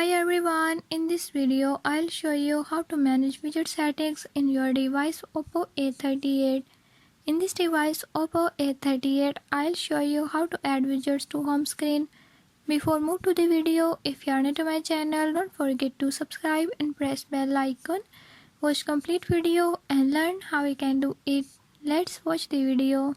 Hi everyone, in this video I'll show you how to manage widget settings in your device Oppo A38. In this device Oppo A38, I'll show you how to add widgets to home screen. Before move to the video, if you are new to my channel, don't forget to subscribe and press bell icon. Watch complete video and learn how you can do it. Let's watch the video.